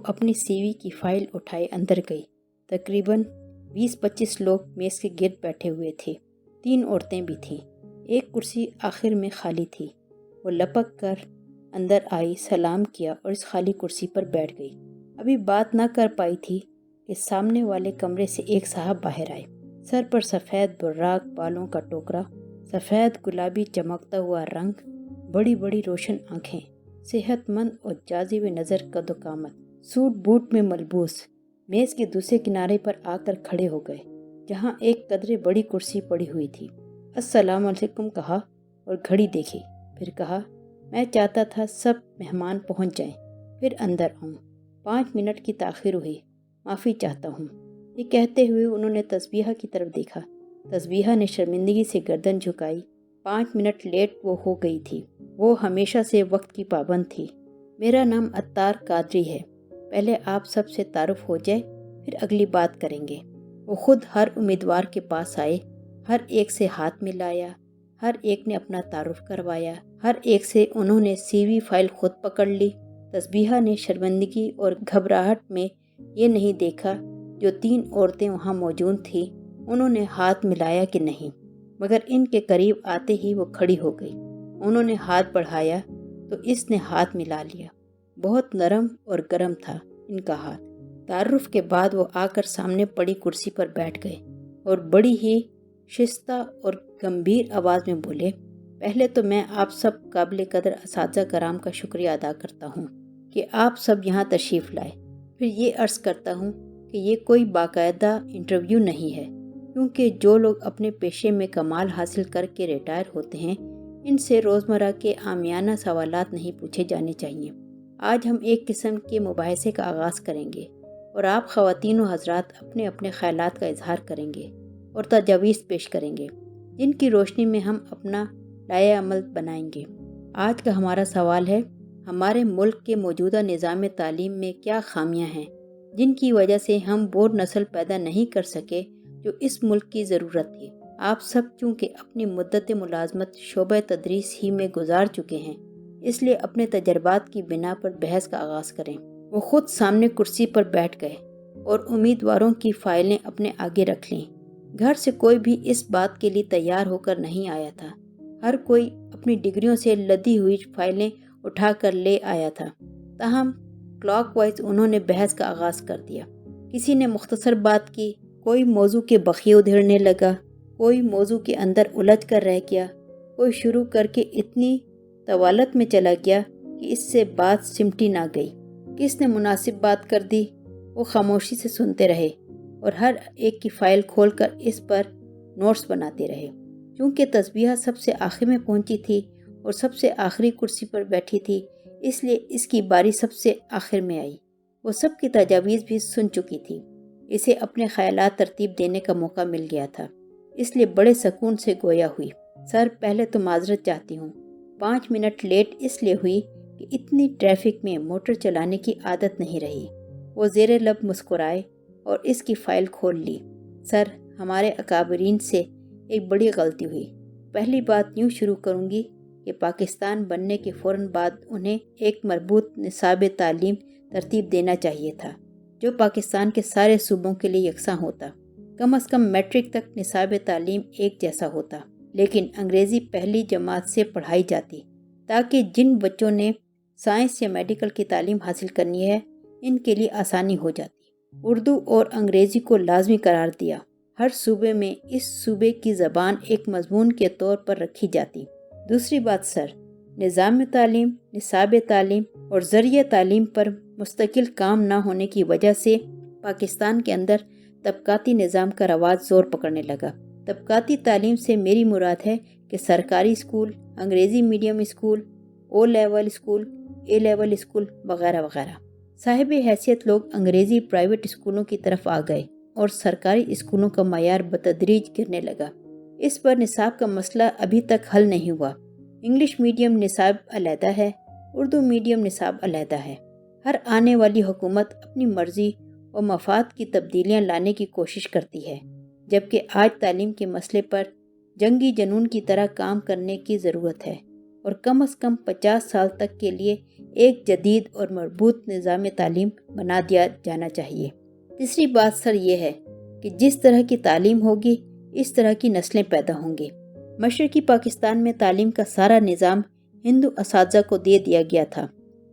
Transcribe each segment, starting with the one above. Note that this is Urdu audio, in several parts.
اپنی سی وی کی فائل اٹھائے اندر گئی۔ تقریباً 20-25 لوگ میز کے گرد بیٹھے ہوئے تھے۔ 3 عورتیں بھی تھیں۔ ایک کرسی آخر میں خالی تھی۔ وہ لپک کر اندر آئی، سلام کیا اور اس خالی کرسی پر بیٹھ گئی۔ ابھی بات نہ کر پائی تھی کہ سامنے والے کمرے سے ایک صاحب باہر آئے۔ سر پر سفید براق بالوں کا ٹوکرا، سفید گلابی چمکتا ہوا رنگ، بڑی بڑی روشن آنکھیں، صحت مند اور جازب نظر قد و قامت، سوٹ بوٹ میں ملبوس، میز کے دوسرے کنارے پر آ کر کھڑے ہو گئے جہاں ایک قدرے بڑی کرسی پڑی ہوئی تھی۔ السلام علیکم کہا اور گھڑی دیکھی، پھر کہا میں چاہتا تھا سب مہمان پہنچ جائیں پھر اندر آؤں۔ 5 منٹ کی تاخیر ہوئی، معافی چاہتا ہوں۔ یہ کہتے ہوئے انہوں نے تسبیحہ کی طرف دیکھا۔ تسبیحہ نے شرمندگی سے گردن جھکائی۔ 5 منٹ لیٹ وہ ہو گئی تھی۔ وہ ہمیشہ سے وقت کی پابند تھی۔ میرا نام عطار قادری ہے، پہلے آپ سب سے تعارف ہو جائے پھر اگلی بات کریں گے۔ وہ خود ہر امیدوار کے پاس آئے، ہر ایک سے ہاتھ ملایا، ہر ایک نے اپنا تعارف کروایا، ہر ایک سے انہوں نے سی وی فائل خود پکڑ لی۔ تسبیحہ نے شرمندگی اور گھبراہٹ میں یہ نہیں دیکھا جو 3 عورتیں وہاں موجود تھیں انہوں نے ہاتھ ملایا کہ نہیں، مگر ان کے قریب آتے ہی وہ کھڑی ہو گئی۔ انہوں نے ہاتھ بڑھایا تو اس نے ہاتھ ملا لیا۔ بہت نرم اور گرم تھا ان کا ہاتھ۔ تعارف کے بعد وہ آ کر سامنے پڑی کرسی پر بیٹھ گئے اور بڑی ہی شائستہ اور گمبھیر آواز میں بولے، پہلے تو میں آپ سب قابل قدر اساتذہ کرام کا شکریہ ادا کرتا ہوں کہ آپ سب یہاں تشریف لائے۔ پھر یہ عرض کرتا ہوں کہ یہ کوئی باقاعدہ انٹرویو نہیں ہے، کیونکہ جو لوگ اپنے پیشے میں کمال حاصل کر کے ریٹائر ہوتے ہیں ان سے روزمرہ کے عامیانہ سوالات نہیں پوچھے جانے چاہیے۔ آج ہم ایک قسم کے مباحثے کا آغاز کریں گے اور آپ خواتین و حضرات اپنے اپنے خیالات کا اظہار کریں گے اور تجاویز پیش کریں گے، جن کی روشنی میں ہم اپنا لائحہ عمل بنائیں گے۔ آج کا ہمارا سوال ہے، ہمارے ملک کے موجودہ نظام تعلیم میں کیا خامیاں ہیں جن کی وجہ سے ہم وہ نسل پیدا نہیں کر سکے جو اس ملک کی ضرورت تھی۔ آپ سب چونکہ اپنی مدت ملازمت شعبہ تدریس ہی میں گزار چکے ہیں، اس لیے اپنے تجربات کی بنا پر بحث کا آغاز کریں۔ وہ خود سامنے کرسی پر بیٹھ گئے اور امیدواروں کی فائلیں اپنے آگے رکھ لیں۔ گھر سے کوئی بھی اس بات کے لیے تیار ہو کر نہیں آیا تھا۔ ہر کوئی اپنی ڈگریوں سے لدی ہوئی فائلیں اٹھا کر لے آیا تھا۔ تاہم کلاک وائز انہوں نے بحث کا آغاز کر دیا۔ کسی نے مختصر بات کی، کوئی موضوع کے بخیے ادھیڑنے لگا، کوئی موضوع کے اندر الجھ کر رہ گیا، کوئی شروع کر کے اتنی طوالت میں چلا گیا کہ اس سے بات سمٹی نہ گئی۔ کس نے مناسب بات کر دی، وہ خاموشی سے سنتے رہے اور ہر ایک کی فائل کھول کر اس پر نوٹس بناتے رہے۔ چونکہ تسبیحہ سب سے آخر میں پہنچی تھی اور سب سے آخری کرسی پر بیٹھی تھی، اس لیے اس کی باری سب سے آخر میں آئی۔ وہ سب کی تجاویز بھی سن چکی تھی۔ اسے اپنے خیالات ترتیب دینے کا موقع مل گیا تھا، اس لیے بڑے سکون سے گویا ہوئی، سر پہلے تو معذرت چاہتی ہوں، 5 منٹ لیٹ اس لیے ہوئی کہ اتنی ٹریفک میں موٹر چلانے کی عادت نہیں رہی۔ وہ زیر لب مسکرائے اور اس کی فائل کھول لی۔ سر، ہمارے اکابرین سے ایک بڑی غلطی ہوئی۔ پہلی بات یوں شروع کروں گی کہ پاکستان بننے کے فوراً بعد انہیں ایک مربوط نصاب تعلیم ترتیب دینا چاہیے تھا جو پاکستان کے سارے صوبوں کے لیے یکساں ہوتا، کم از کم میٹرک تک نصاب تعلیم ایک جیسا ہوتا، لیکن انگریزی پہلی جماعت سے پڑھائی جاتی تاکہ جن بچوں نے سائنس یا میڈیکل کی تعلیم حاصل کرنی ہے ان کے لیے آسانی ہو جاتی۔ اردو اور انگریزی کو لازمی قرار دیا۔ ہر صوبے میں اس صوبے کی زبان ایک مضمون کے طور پر رکھی جاتی۔ دوسری بات سر، نظام تعلیم، نصاب تعلیم اور ذریعہ تعلیم پر مستقل کام نہ ہونے کی وجہ سے پاکستان کے اندر طبقاتی نظام کا رواج زور پکڑنے لگا۔ طبقاتی تعلیم سے میری مراد ہے کہ سرکاری اسکول، انگریزی medium school, O level school, A level school وغیرہ وغیرہ۔ صاحب حیثیت لوگ انگریزی پرائیویٹ اسکولوں کی طرف آ گئے اور سرکاری اسکولوں کا معیار بتدریج گرنے لگا۔ اس پر نصاب کا مسئلہ ابھی تک حل نہیں ہوا۔ انگلش میڈیم نصاب علیحدہ ہے، اردو میڈیم نصاب علیحدہ ہے۔ ہر آنے والی حکومت اپنی مرضی اور مفاد کی تبدیلیاں لانے کی کوشش کرتی ہے، جبکہ آج تعلیم کے مسئلے پر جنگی جنون کی طرح کام کرنے کی ضرورت ہے اور کم از کم 50 سال تک کے لیے ایک جدید اور مربوط نظام تعلیم بنا دیا جانا چاہیے۔ تیسری بات سر یہ ہے کہ جس طرح کی تعلیم ہوگی اس طرح کی نسلیں پیدا ہوں گی۔ مشرقی پاکستان میں تعلیم کا سارا نظام ہندو اساتذہ کو دے دیا گیا تھا۔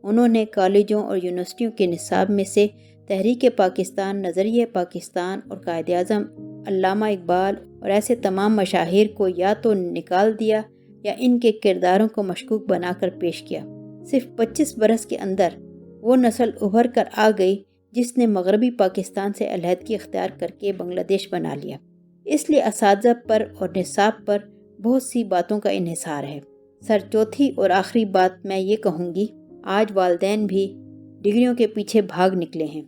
انہوں نے کالجوں اور یونیورسٹیوں کے نصاب میں سے تحریک پاکستان، نظریہ پاکستان اور قائد اعظم علامہ اقبال اور ایسے تمام مشاہیر کو یا تو نکال دیا یا ان کے کرداروں کو مشکوک بنا کر پیش کیا۔ صرف 25 برس کے اندر وہ نسل ابھر کر آ گئی جس نے مغربی پاکستان سے علیحدگی اختیار کر کے بنگلہ دیش بنا لیا۔ اس لیے اساتذہ پر اور نصاب پر بہت سی باتوں کا انحصار ہے۔ سر چوتھی اور آخری بات میں یہ کہوں گی، آج والدین بھی ڈگریوں کے پیچھے بھاگ نکلے ہیں۔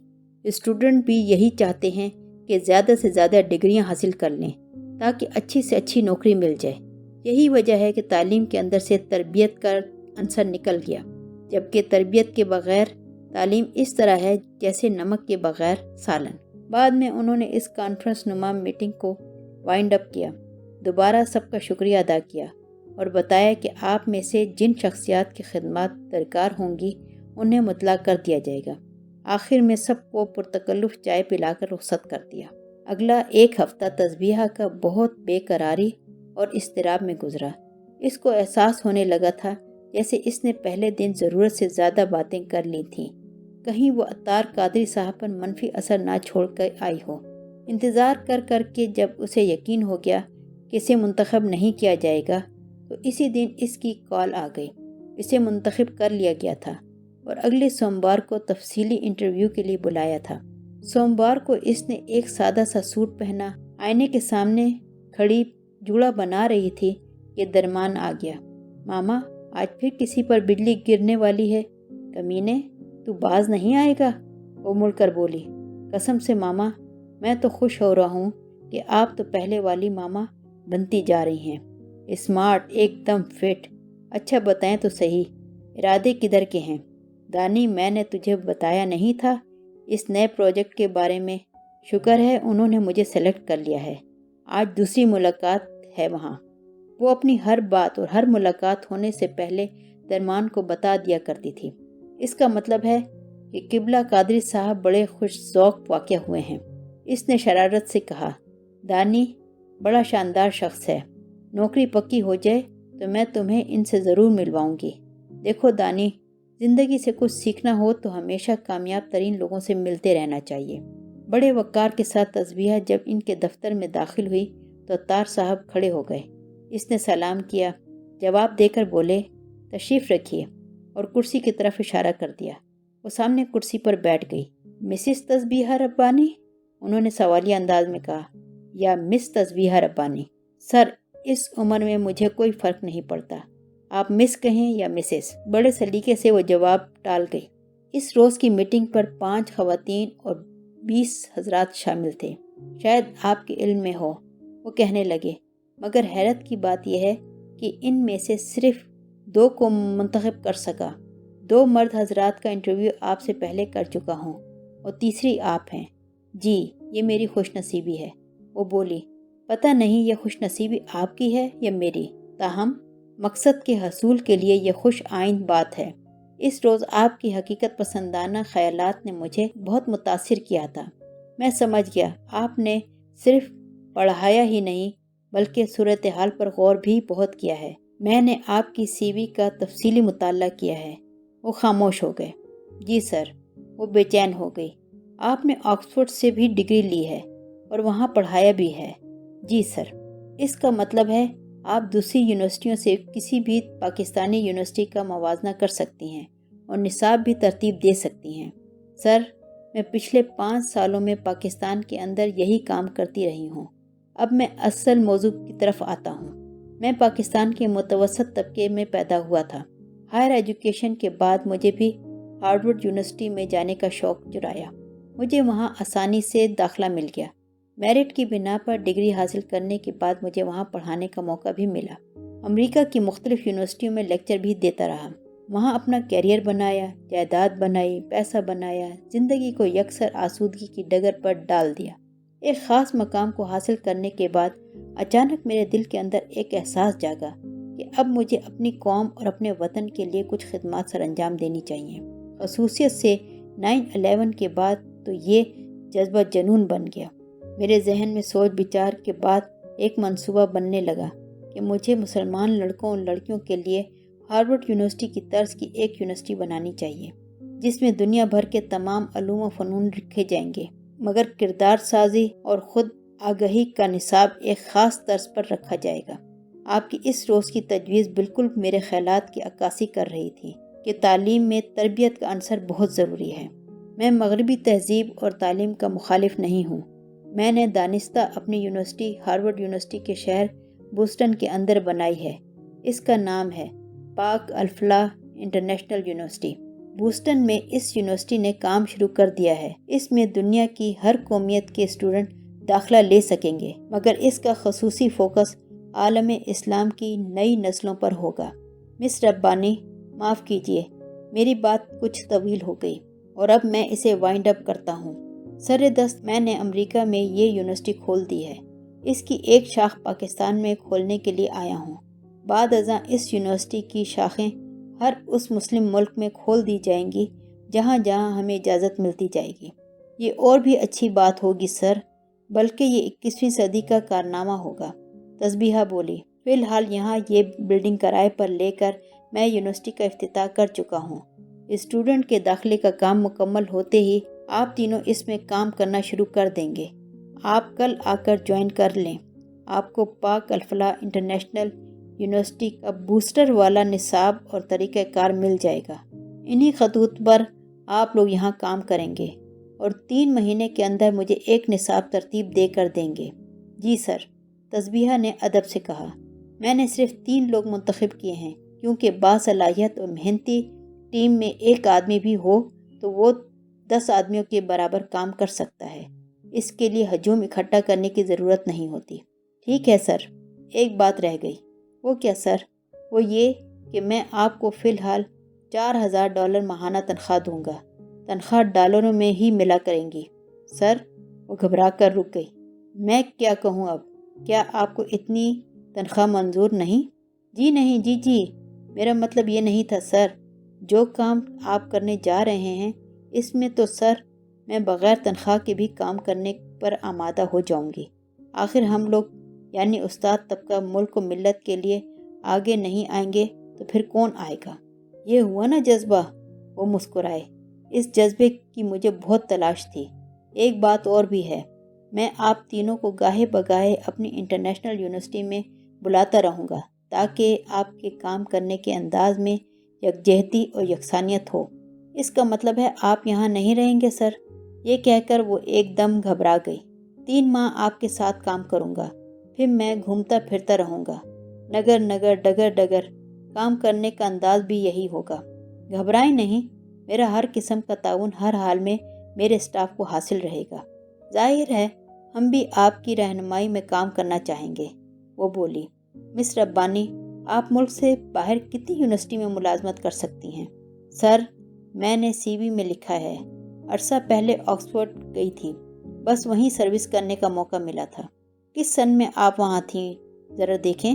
اسٹوڈنٹ بھی یہی چاہتے ہیں کہ زیادہ سے زیادہ ڈگریاں حاصل کر لیں تاکہ اچھی سے اچھی نوکری مل جائے۔ یہی وجہ ہے کہ تعلیم کے اندر سے تربیت کا عنصر نکل گیا، جبکہ تربیت کے بغیر تعلیم اس طرح ہے جیسے نمک کے بغیر سالن۔ بعد میں انہوں نے اس کانفرنس نما میٹنگ کو وائنڈ اپ کیا، دوبارہ سب کا شکریہ ادا کیا اور بتایا کہ آپ میں سے جن شخصیات کی خدمات درکار ہوں گی انہیں مطلع کر دیا جائے گا۔ آخر میں سب کو پرتکلف چائے پلا کر رخصت کر دیا۔ اگلا ایک ہفتہ تسبیحہ کا بہت بے قراری اور اضطراب میں گزرا۔ اس کو احساس ہونے لگا تھا جیسے اس نے پہلے دن ضرورت سے زیادہ باتیں کر لی تھیں، کہیں وہ عطار قادری صاحب پر منفی اثر نہ چھوڑ کر آئی ہو۔ انتظار کر کر کے جب اسے یقین ہو گیا کہ اسے منتخب نہیں کیا جائے گا تو اسی دن اس کی کال آ گئی۔ اسے منتخب کر لیا گیا تھا اور اگلے سوموار کو تفصیلی انٹرویو کے لیے بلایا تھا۔ سوموار کو اس نے ایک سادہ سا سوٹ پہنا، آئینے کے سامنے کھڑی جوڑا بنا رہی تھی کہ درمان آ گیا۔ ماما، آج پھر کسی پر بجلی گرنے والی ہے، کمینے تو باز نہیں آئے گا؟ وہ مڑ کر بولی۔ قسم سے ماما، میں تو خوش ہو رہا ہوں کہ آپ تو پہلے والی ماما بنتی جا رہی ہیں، اسمارٹ، ایک دم فٹ۔ اچھا بتائیں تو صحیح، ارادے کدھر کے ہیں؟ دانی، میں نے تجھے بتایا نہیں تھا اس نئے پروجیکٹ کے بارے میں؟ شکر ہے انہوں نے مجھے سلیکٹ کر لیا ہے، آج دوسری ملاقات ہے وہاں۔ وہ اپنی ہر بات اور ہر ملاقات ہونے سے پہلے درمان کو بتا دیا کرتی تھی۔ اس کا مطلب ہے کہ قبلہ قادری صاحب بڑے خوش ذوق واقع ہوئے ہیں۔ اس نے شرارت سے کہا، دانی بڑا شاندار شخص ہے، نوکری پکی ہو جائے تو میں تمہیں ان سے ضرور ملواؤں گی۔ دیکھو دانی، زندگی سے کچھ سیکھنا ہو تو ہمیشہ کامیاب ترین لوگوں سے ملتے رہنا چاہیے۔ بڑے وقار کے ساتھ تسبیحہ جب ان کے دفتر میں داخل ہوئی تو عطار صاحب کھڑے ہو گئے۔ اس نے سلام کیا، جواب دے کر بولے، تشریف رکھیے، اور کرسی کی طرف اشارہ کر دیا۔ وہ سامنے کرسی پر بیٹھ گئی۔ مسز تسبیحہ ربانی؟ انہوں نے سوالیہ انداز میں کہا، یا مس تسبیحہ ربانی؟ سر، اس عمر میں مجھے کوئی فرق نہیں پڑتا، آپ مس کہیں یا مسز۔ بڑے سلیقے سے وہ جواب ٹال گئی۔ اس روز کی میٹنگ پر 5 خواتین اور 20 حضرات شامل تھے۔ شاید آپ کے علم میں ہو، وہ کہنے لگے، مگر حیرت کی بات یہ ہے کہ ان میں سے صرف 2 کو منتخب کر سکا۔ 2 مرد حضرات کا انٹرویو آپ سے پہلے کر چکا ہوں اور تیسری آپ ہیں۔ جی، یہ میری خوش نصیبی ہے، وہ بولی۔ پتہ نہیں یہ خوش نصیبی آپ کی ہے یا میری، تاہم مقصد کے حصول کے لیے یہ خوش آئند بات ہے۔ اس روز آپ کی حقیقت پسندانہ خیالات نے مجھے بہت متاثر کیا تھا۔ میں سمجھ گیا آپ نے صرف پڑھایا ہی نہیں بلکہ صورتحال پر غور بھی بہت کیا ہے۔ میں نے آپ کی سی وی کا تفصیلی مطالعہ کیا ہے۔ وہ خاموش ہو گئے۔ جی سر، وہ بے چین ہو گئی۔ آپ نے آکسفورڈ سے بھی ڈگری لی ہے اور وہاں پڑھایا بھی ہے؟ جی سر۔ اس کا مطلب ہے آپ دوسری یونیورسٹیوں سے کسی بھی پاکستانی یونیورسٹی کا موازنہ کر سکتی ہیں اور نصاب بھی ترتیب دے سکتی ہیں؟ سر، میں پچھلے 5 سالوں میں پاکستان کے اندر یہی کام کرتی رہی ہوں۔ اب میں اصل موضوع کی طرف آتا ہوں۔ میں پاکستان کے متوسط طبقے میں پیدا ہوا تھا۔ ہائر ایجوکیشن کے بعد مجھے بھی ہارورڈ یونیورسٹی میں جانے کا شوق جڑایا۔ مجھے وہاں آسانی سے داخلہ مل گیا۔ میرٹ کی بنا پر ڈگری حاصل کرنے کے بعد مجھے وہاں پڑھانے کا موقع بھی ملا۔ امریکہ کی مختلف یونیورسٹیوں میں لیکچر بھی دیتا رہا۔ وہاں اپنا کیریئر بنایا، جائیداد بنائی، پیسہ بنایا، زندگی کو یکسر آسودگی کی ڈگر پر ڈال دیا۔ ایک خاص مقام کو حاصل کرنے کے بعد اچانک میرے دل کے اندر ایک احساس جاگا کہ اب مجھے اپنی قوم اور اپنے وطن کے لیے کچھ خدمات سر انجام دینی چاہیے۔ خصوصیت سے 9/11 کے بعد تو یہ جذبہ جنون بن گیا۔ میرے ذہن میں سوچ بچار کے بعد ایک منصوبہ بننے لگا کہ مجھے مسلمان لڑکوں اور لڑکیوں کے لیے ہارورڈ یونیورسٹی کی طرز کی ایک یونیورسٹی بنانی چاہیے، جس میں دنیا بھر کے تمام علوم و فنون رکھے جائیں گے، مگر کردار سازی اور خود آگہی کا نصاب ایک خاص طرز پر رکھا جائے گا۔ آپ کی اس روز کی تجویز بالکل میرے خیالات کی عکاسی کر رہی تھی کہ تعلیم میں تربیت کا عنصر بہت ضروری ہے۔ میں مغربی تہذیب اور تعلیم کا مخالف نہیں ہوں۔ میں نے دانستہ اپنی یونیورسٹی ہارورڈ یونیورسٹی کے شہر بوسٹن کے اندر بنائی ہے۔ اس کا نام ہے پاک الفلاح انٹرنیشنل یونیورسٹی۔ بوسٹن میں اس یونیورسٹی نے کام شروع کر دیا ہے۔ اس میں دنیا کی ہر قومیت کے اسٹوڈنٹ داخلہ لے سکیں گے، مگر اس کا خصوصی فوکس عالم اسلام کی نئی نسلوں پر ہوگا۔ مس ربانی، معاف کیجیے، میری بات کچھ طویل ہو گئی اور اب میں اسے وائنڈ اپ کرتا ہوں۔ سر دست میں نے امریکہ میں یہ یونیورسٹی کھول دی ہے۔ اس کی ایک شاخ پاکستان میں کھولنے کے لیے آیا ہوں۔ بعد ازاں اس یونیورسٹی کی شاخیں ہر اس مسلم ملک میں کھول دی جائیں گی جہاں جہاں ہمیں اجازت ملتی جائے گی۔ یہ اور بھی اچھی بات ہوگی سر، بلکہ یہ 21ویں صدی کا کارنامہ ہوگا۔ تسبیحہ بولی، فی الحال یہاں یہ بلڈنگ کرائے پر لے کر میں یونیورسٹی کا افتتاح کر چکا ہوں۔ اسٹوڈنٹ کے داخلے کا کام مکمل ہوتے ہی آپ تینوں اس میں کام کرنا شروع کر دیں گے۔ آپ کل آ کر جوائن کر لیں۔ آپ کو پاک الفلاح انٹرنیشنل یونیورسٹی کا بوسٹر والا نصاب اور طریقہ کار مل جائے گا۔ انہی خطوط پر آپ لوگ یہاں کام کریں گے اور 3 مہینے کے اندر مجھے ایک نصاب ترتیب دے کر دیں گے۔ جی سر، تسبیحہ نے ادب سے کہا۔ میں نے صرف 3 لوگ منتخب کیے ہیں، کیونکہ باصلاحیت اور محنتی ٹیم میں ایک آدمی بھی ہو تو وہ 10 آدمیوں کے برابر کام کر سکتا ہے۔ اس کے لیے ہجوم اکٹھا کرنے کی ضرورت نہیں ہوتی۔ ٹھیک ہے سر، ایک بات رہ گئی۔ وہ کیا سر؟ وہ یہ کہ میں آپ کو فی الحال $4000 ماہانہ تنخواہ دوں گا۔ تنخواہ ڈالروں میں ہی ملا کریں گی۔ سر، وہ گھبرا کر رک گئی۔ میں کیا کہوں اب؟ کیا آپ کو اتنی تنخواہ منظور نہیں؟ جی نہیں، جی میرا مطلب یہ نہیں تھا سر۔ جو کام آپ کرنے جا رہے ہیں اس میں تو سر میں بغیر تنخواہ کے بھی کام کرنے پر آمادہ ہو جاؤں گی۔ آخر ہم لوگ یعنی استاد طبقہ ملک و ملت کے لیے آگے نہیں آئیں گے تو پھر کون آئے گا؟ یہ ہوا نا جذبہ؟ وہ مسکرائے۔ اس جذبے کی مجھے بہت تلاش تھی۔ ایک بات اور بھی ہے، میں آپ تینوں کو گاہے بگاہے اپنی انٹرنیشنل یونیورسٹی میں بلاتا رہوں گا تاکہ آپ کے کام کرنے کے انداز میں یکجہتی اور یکسانیت ہو۔ اس کا مطلب ہے آپ یہاں نہیں رہیں گے سر؟ یہ کہہ کر وہ ایک دم گھبرا گئی۔ 3 ماہ آپ کے ساتھ کام کروں گا، پھر میں گھومتا پھرتا رہوں گا، نگر نگر ڈگر ڈگر۔ کام کرنے کا انداز بھی یہی ہوگا۔ گھبرائیں نہیں، میرا ہر قسم کا تعاون ہر حال میں میرے اسٹاف کو حاصل رہے گا۔ ظاہر ہے ہم بھی آپ کی رہنمائی میں کام کرنا چاہیں گے، وہ بولی۔ مس ربانی، آپ ملک سے باہر کتنی یونیورسٹی میں ملازمت کر سکتی ہیں؟ سر، میں نے سی وی میں لکھا ہے، عرصہ پہلے آکسفورڈ گئی تھی، بس وہیں سروس کرنے کا موقع ملا تھا۔ کس سن میں آپ وہاں تھیں؟ ذرا دیکھیں۔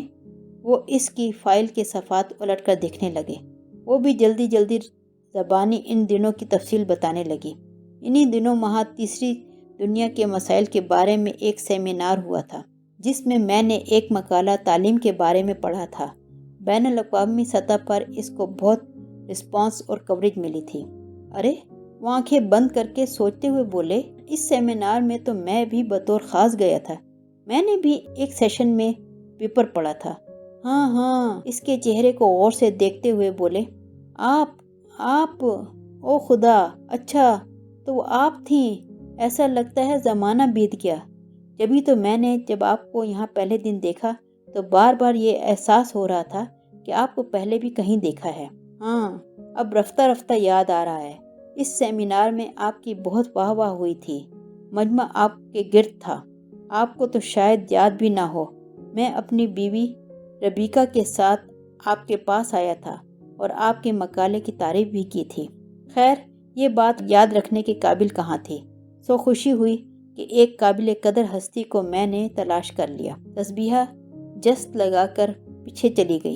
وہ اس کی فائل کے صفحات الٹ کر دیکھنے لگے۔ وہ بھی جلدی جلدی زبانی ان دنوں کی تفصیل بتانے لگی۔ انہی دنوں وہاں تیسری دنیا کے مسائل کے بارے میں ایک سیمینار ہوا تھا، جس میں نے ایک مقالہ تعلیم کے بارے میں پڑھا تھا۔ بین الاقوامی سطح پر اس کو بہت رسپانس اور کوریج ملی تھی۔ ارے، وہ آنکھیں بند کر کے سوچتے ہوئے بولے، اس سیمینار میں تو میں بھی بطور خاص گیا تھا۔ میں نے بھی ایک سیشن میں پیپر پڑھا تھا۔ ہاں، اس کے چہرے کو غور سے دیکھتے ہوئے بولے، آپ، او خدا، اچھا تو وہ آپ تھیں۔ ایسا لگتا ہے زمانہ بیت گیا۔ جبھی تو میں نے جب آپ کو یہاں پہلے دن دیکھا تو بار بار یہ احساس ہو رہا تھا کہ آپ کو پہلے بھی کہیں دیکھا ہے۔ ہاں، اب رفتہ رفتہ یاد آ رہا ہے۔ اس سیمینار میں آپ کی بہت واہ واہ ہوئی تھی۔ مجمع آپ کے گرد تھا۔ آپ کو تو شاید یاد بھی نہ ہو، میں اپنی بیوی ربیکا کے ساتھ آپ کے پاس آیا تھا اور آپ کے مقالے کی تعریف بھی کی تھی۔ خیر، یہ بات یاد رکھنے کے قابل کہاں تھی، سو خوشی ہوئی کہ ایک قابل قدر ہستی کو میں نے تلاش کر لیا۔ تسبیحہ جست لگا کر پیچھے چلی گئی۔